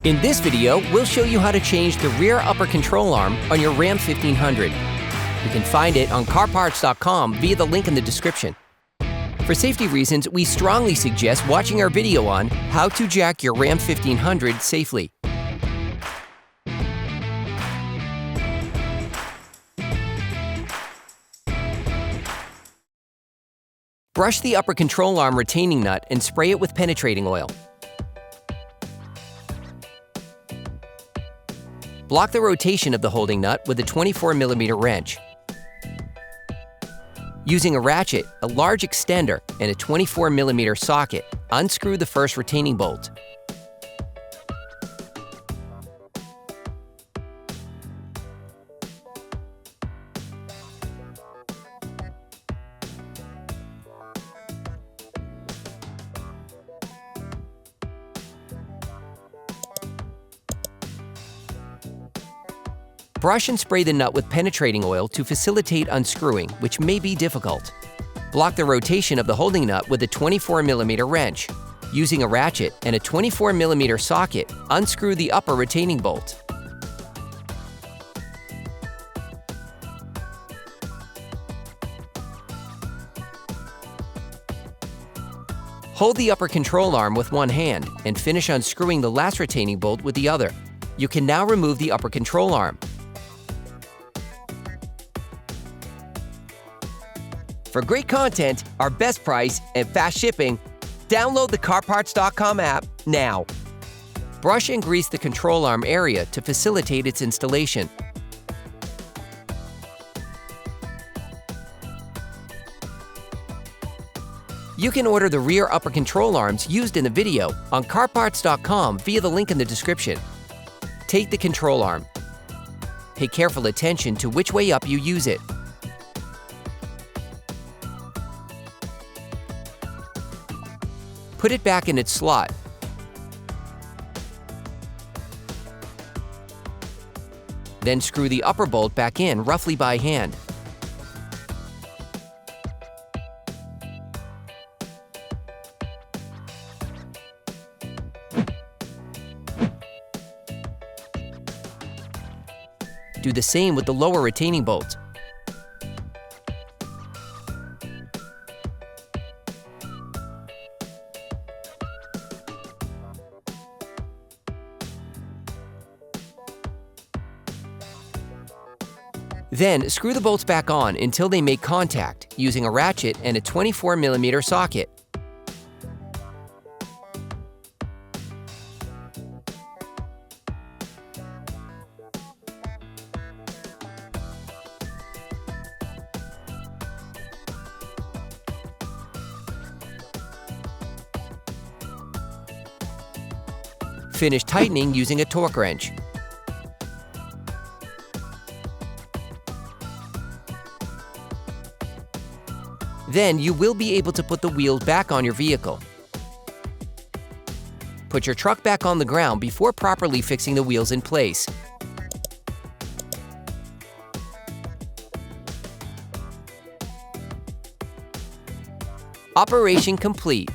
In this video, we'll show you how to change the rear upper control arm on your Ram 1500. You can find it on CarParts.com via the link in the description. For safety reasons, we strongly suggest watching our video on how to jack your Ram 1500 safely. Brush the upper control arm retaining nut and spray it with penetrating oil. Block the rotation of the holding nut with a 24mm wrench. Using a ratchet, a large extender, and a 24mm socket, unscrew the first retaining bolt. Brush and spray the nut with penetrating oil to facilitate unscrewing, which may be difficult. Block the rotation of the holding nut with a 24mm wrench. Using a ratchet and a 24mm socket, unscrew the upper retaining bolt. Hold the upper control arm with one hand and finish unscrewing the last retaining bolt with the other. You can now remove the upper control arm. For great content, our best price, and fast shipping, download the CarParts.com app now. Brush and grease the control arm area to facilitate its installation. You can order the rear upper control arms used in the video on CarParts.com via the link in the description. Take the control arm. Pay careful attention to which way up you use it. Put it back in its slot. Then screw the upper bolt back in roughly by hand. Do the same with the lower retaining bolt. Then, screw the bolts back on until they make contact using a ratchet and a 24mm socket. Finish tightening using a torque wrench. Then you will be able to put the wheels back on your vehicle. Put your truck back on the ground before properly fixing the wheels in place. Operation complete.